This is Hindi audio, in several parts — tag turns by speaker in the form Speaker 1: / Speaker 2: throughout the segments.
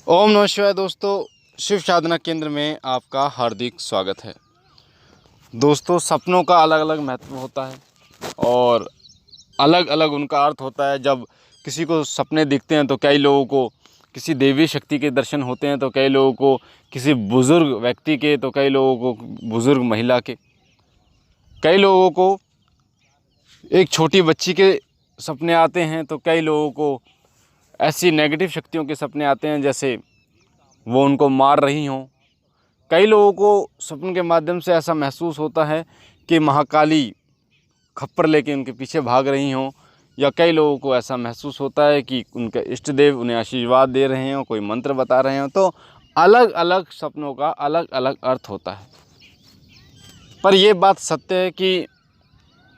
Speaker 1: ओम नमः शिवाय। दोस्तों, शिव साधना केंद्र में आपका हार्दिक स्वागत है। दोस्तों, सपनों का अलग अलग महत्व होता है और अलग अलग उनका अर्थ होता है। जब किसी को सपने दिखते हैं तो कई लोगों को किसी देवी शक्ति के दर्शन होते हैं, तो कई लोगों को किसी बुज़ुर्ग व्यक्ति के, तो कई लोगों को बुज़ुर्ग महिला के, कई लोगों को एक छोटी बच्ची के सपने आते हैं, तो कई लोगों को ऐसी नेगेटिव शक्तियों के सपने आते हैं जैसे वो उनको मार रही हों। कई लोगों को सपने के माध्यम से ऐसा महसूस होता है कि महाकाली खप्पर लेके उनके पीछे भाग रही हों, या कई लोगों को ऐसा महसूस होता है कि उनके इष्ट देव उन्हें आशीर्वाद दे रहे हों, कोई मंत्र बता रहे हों। तो अलग अलग सपनों का अलग अलग अर्थ होता है। पर यह बात सत्य है कि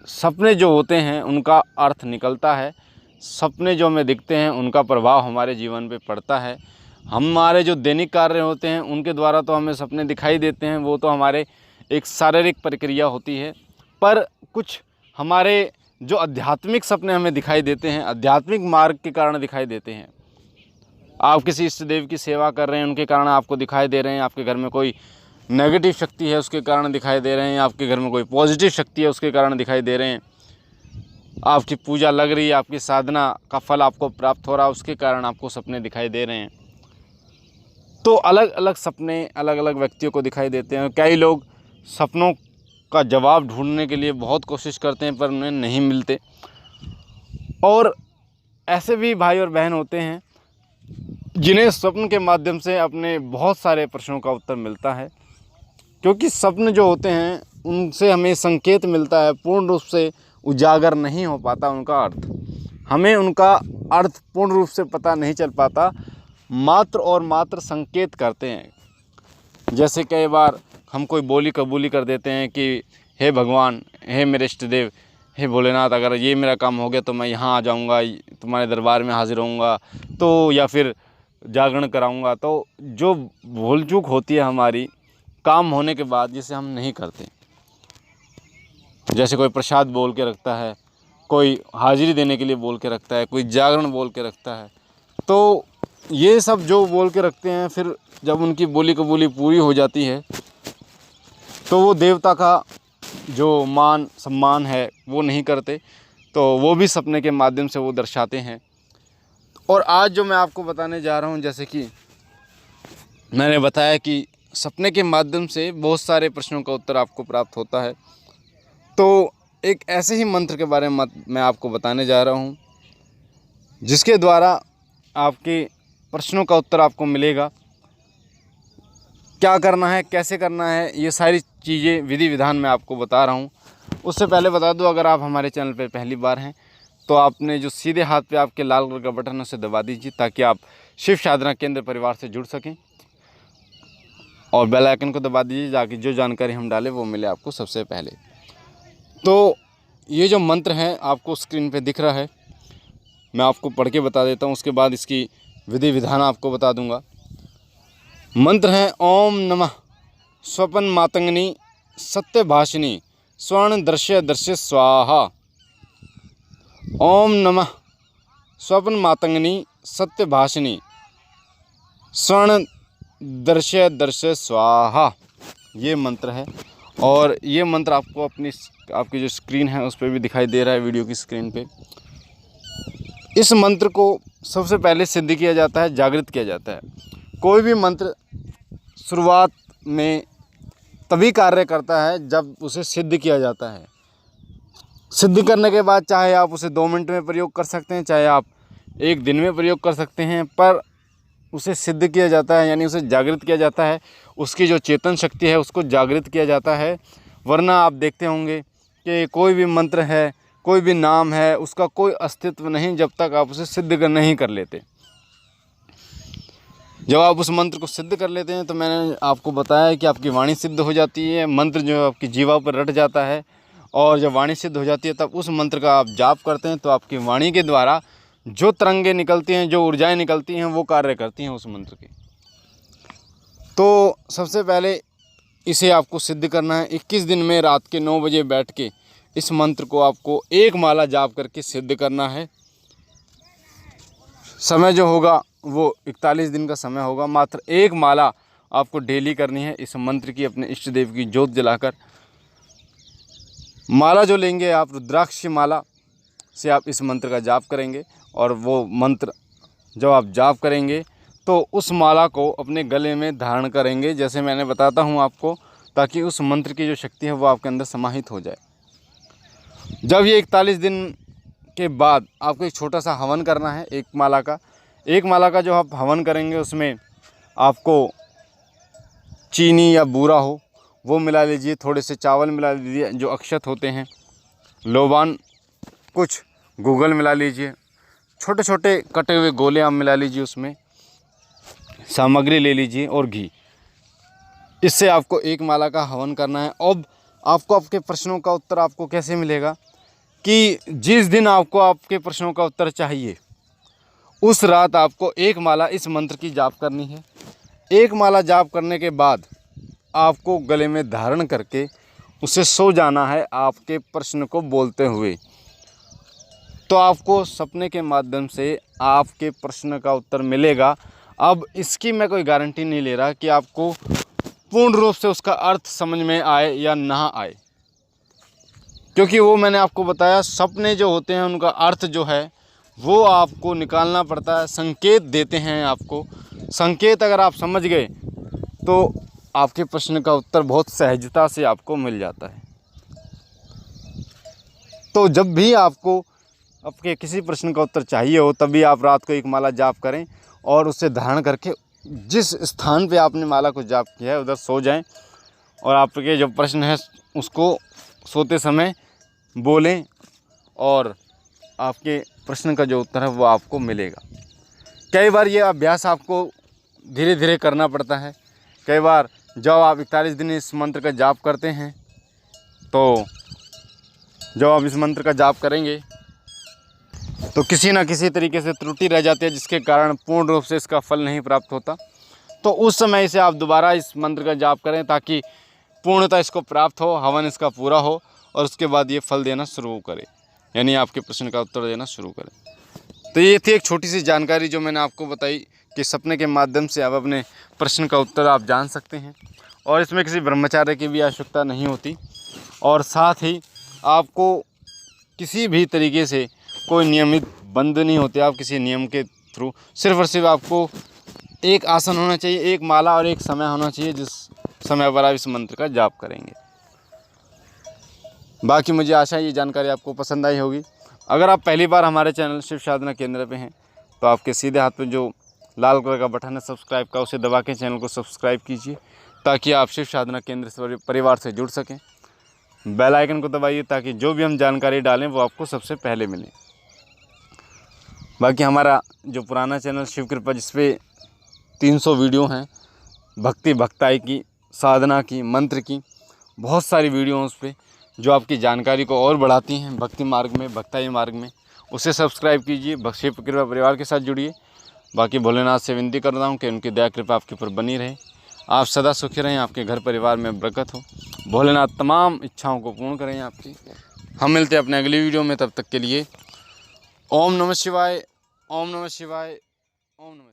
Speaker 1: सपने जो होते हैं उनका अर्थ निकलता है। सपने जो हमें दिखते हैं उनका प्रभाव हमारे जीवन पे पड़ता है। हमारे जो दैनिक कार्य होते हैं उनके द्वारा तो हमें सपने दिखाई देते हैं, वो तो हमारे एक शारीरिक प्रक्रिया होती है। पर कुछ हमारे जो आध्यात्मिक सपने हमें दिखाई देते हैं, आध्यात्मिक मार्ग के कारण दिखाई देते हैं। आप किसी इष्ट देव की सेवा कर रहे हैं, उनके कारण आपको दिखाई दे रहे हैं। आपके घर में कोई नेगेटिव शक्ति है, उसके कारण दिखाई दे रहे हैं। आपके घर में कोई पॉजिटिव शक्ति है, उसके कारण दिखाई दे रहे हैं। आपकी पूजा लग रही है, आपकी साधना का फल आपको प्राप्त हो रहा है, उसके कारण आपको सपने दिखाई दे रहे हैं। तो अलग अलग सपने अलग अलग व्यक्तियों को दिखाई देते हैं। कई लोग सपनों का जवाब ढूंढने के लिए बहुत कोशिश करते हैं पर उन्हें नहीं मिलते, और ऐसे भी भाई और बहन होते हैं जिन्हें स्वप्न के माध्यम से अपने बहुत सारे प्रश्नों का उत्तर मिलता है। क्योंकि स्वप्न जो होते हैं उनसे हमें संकेत मिलता है, पूर्ण रूप से उजागर नहीं हो पाता उनका अर्थ। हमें उनका अर्थ पूर्ण रूप से पता नहीं चल पाता, मात्र और मात्र संकेत करते हैं। जैसे कई बार हम कोई बोली कबूली कर देते हैं कि हे भगवान, हे मेरे इष्ट देव, हे भोलेनाथ, अगर ये मेरा काम हो गया तो मैं यहाँ आ जाऊँगा, तुम्हारे दरबार में हाजिर होऊंगा, तो या फिर जागरण कराऊंगा। तो जो भूल चूक होती है हमारी काम होने के बाद, जिसे हम नहीं करते। जैसे कोई प्रसाद बोल के रखता है, कोई हाजिरी देने के लिए बोल के रखता है, कोई जागरण बोल के रखता है। तो ये सब जो बोल के रखते हैं, फिर जब उनकी बोली कबूली पूरी हो जाती है तो वो देवता का जो मान सम्मान है वो नहीं करते, तो वो भी सपने के माध्यम से वो दर्शाते हैं। और आज जो मैं आपको बताने जा रहा हूँ, जैसे कि मैंने बताया कि सपने के माध्यम से बहुत सारे प्रश्नों का उत्तर आपको प्राप्त होता है। तो एक ऐसे ही मंत्र के बारे में मैं आपको बताने जा रहा हूँ जिसके द्वारा आपके प्रश्नों का उत्तर आपको मिलेगा। क्या करना है, कैसे करना है, ये सारी चीज़ें विधि विधान मैं आपको बता रहा हूँ। उससे पहले बता दूँ, अगर आप हमारे चैनल पर पहली बार हैं तो आपने जो सीधे हाथ पे आपके लाल कलर का बटन है उसे दबा दीजिए, ताकि आप शिव साधना केंद्र परिवार से जुड़ सकें, और बेल आइकन को दबा दीजिए ताकि जो जानकारी हम डालें वो मिले आपको सबसे पहले। तो ये जो मंत्र है आपको स्क्रीन पे दिख रहा है, मैं आपको पढ़ के बता देता हूँ, उसके बाद इसकी विधि विधान आपको बता दूंगा। मंत्र है ओम नमः स्वपन मातंगनी सत्यभाषिनी स्वर्ण दृश्य दृश्य स्वाहा। ओम नमः स्वपन मातंगनी सत्यभाषिनी स्वर्ण दृश्य दृश्य स्वाहा, ये मंत्र है। और ये मंत्र आपको आपकी जो स्क्रीन है उस पर भी दिखाई दे रहा है, वीडियो की स्क्रीन पे। इस मंत्र को सबसे पहले सिद्ध किया जाता है, जागृत किया जाता है। कोई भी मंत्र शुरुआत में तभी कार्य करता है जब उसे सिद्ध किया जाता है। सिद्ध करने के बाद चाहे आप उसे 2 मिनट में प्रयोग कर सकते हैं, चाहे आप 1 दिन में प्रयोग कर सकते हैं, पर उसे सिद्ध किया जाता है, यानी उसे जागृत किया जाता है। उसकी जो चेतन शक्ति है उसको जागृत किया जाता है। वरना आप देखते होंगे कि कोई भी मंत्र है, कोई भी नाम है, उसका कोई अस्तित्व नहीं जब तक आप उसे सिद्ध नहीं कर लेते। जब आप उस मंत्र को सिद्ध कर लेते हैं तो मैंने आपको बताया कि आपकी वाणी सिद्ध हो जाती है, मंत्र जो आपकी जीवा पर रट जाता है। और जब वाणी सिद्ध हो जाती है तब उस मंत्र का आप जाप करते हैं, तो आपकी वाणी के द्वारा जो तरंगें निकलती हैं, जो ऊर्जाएं निकलती हैं, वो कार्य करती हैं उस मंत्र की। तो सबसे पहले इसे आपको सिद्ध करना है। 21 दिन में रात के 9 बजे बैठ के इस मंत्र को आपको 1 माला जाप करके सिद्ध करना है। समय जो होगा वो 41 दिन का समय होगा। मात्र एक माला आपको डेली करनी है इस मंत्र की, अपने इष्ट देव की जोत जलाकर। माला जो लेंगे आप, रुद्राक्ष माला से आप इस मंत्र का जाप करेंगे, और वो मंत्र जब आप जाप करेंगे तो उस माला को अपने गले में धारण करेंगे, जैसे मैंने बताता हूँ आपको, ताकि उस मंत्र की जो शक्ति है वो आपके अंदर समाहित हो जाए। जब ये 41 दिन के बाद आपको एक छोटा सा हवन करना है एक माला का। एक माला का जो आप हवन करेंगे उसमें आपको चीनी या बूरा हो वो मिला लीजिए, थोड़े से चावल मिला लीजिए जो अक्षत होते हैं, लोबान, कुछ गूगल मिला लीजिए, छोटे छोटे कटे हुए गोले आप मिला लीजिए, उसमें सामग्री ले लीजिए और घी। इससे आपको एक माला का हवन करना है। अब आपको आपके प्रश्नों का उत्तर आपको कैसे मिलेगा कि जिस दिन आपको आपके प्रश्नों का उत्तर चाहिए उस रात आपको एक माला इस मंत्र की जाप करनी है। एक माला जाप करने के बाद आपको गले में धारण करके उसे सो जाना है आपके प्रश्न को बोलते हुए। तो आपको सपने के माध्यम से आपके प्रश्न का उत्तर मिलेगा। अब इसकी मैं कोई गारंटी नहीं ले रहा कि आपको पूर्ण रूप से उसका अर्थ समझ में आए या ना आए, क्योंकि वो मैंने आपको बताया, सपने जो होते हैं उनका अर्थ जो है वो आपको निकालना पड़ता है, संकेत देते हैं आपको। संकेत अगर आप समझ गए तो आपके प्रश्न का उत्तर बहुत सहजता से आपको मिल जाता है। तो जब भी आपको आपके किसी प्रश्न का उत्तर चाहिए हो तभी आप रात को एक माला जाप करें और उसे धारण करके जिस स्थान पे आपने माला को जाप किया है उधर सो जाएं, और आपके जो प्रश्न है उसको सोते समय बोलें और आपके प्रश्न का जो उत्तर है वो आपको मिलेगा। कई बार ये अभ्यास आपको धीरे धीरे करना पड़ता है। कई बार जब आप 41 दिन इस मंत्र का जाप करते हैं तो जब आप इस मंत्र का जाप करेंगे तो किसी न किसी तरीके से त्रुटि रह जाती है, जिसके कारण पूर्ण रूप से इसका फल नहीं प्राप्त होता। तो उस समय से आप दोबारा इस मंत्र का जाप करें ताकि पूर्णतः इसको प्राप्त हो, हवन इसका पूरा हो और उसके बाद ये फल देना शुरू करे, यानी आपके प्रश्न का उत्तर देना शुरू करे। तो ये थी एक छोटी सी जानकारी जो मैंने आपको बताई कि सपने के माध्यम से आप अपने प्रश्न का उत्तर आप जान सकते हैं, और इसमें किसी ब्रह्मचार्य की भी आवश्यकता नहीं होती, और साथ ही आपको किसी भी तरीके से कोई नियमित बंद नहीं होते आप किसी नियम के थ्रू। सिर्फ और सिर्फ आपको एक आसन होना चाहिए, एक माला और एक समय होना चाहिए जिस समय पर आप इस मंत्र का जाप करेंगे। बाकी मुझे आशा है ये जानकारी आपको पसंद आई होगी। अगर आप पहली बार हमारे चैनल शिव साधना केंद्र पे हैं तो आपके सीधे हाथ पे जो लाल कलर का बटन है सब्सक्राइब का, उसे दबा के चैनल को सब्सक्राइब कीजिए ताकि आप शिव साधना केंद्र परिवार से जुड़ सकें। बेल आइकन को दबाइए ताकि जो भी हम जानकारी डालें वो आपको सबसे पहले मिले। बाकी हमारा जो पुराना चैनल शिव कृपा, जिस पे 300 वीडियो हैं भक्ति भक्ताई की, साधना की, मंत्र की, बहुत सारी वीडियो हैं उस पर जो आपकी जानकारी को और बढ़ाती हैं भक्ति मार्ग में, भक्ताई मार्ग में। उसे सब्सक्राइब कीजिए, शिव कृपा परिवार के साथ जुड़िए। बाकी भोलेनाथ से विनती करता हूँ कि उनकी दया कृपा आपके ऊपर बनी रहे, आप सदा सुखी रहें, आपके घर परिवार में बरकत हो, भोलेनाथ तमाम इच्छाओं को पूर्ण करें आपकी। हम मिलते हैं अपने अगली वीडियो में, तब तक के लिए ओम नमः शिवाय, ओम नमः शिवाय, ओम नमः शिवाय।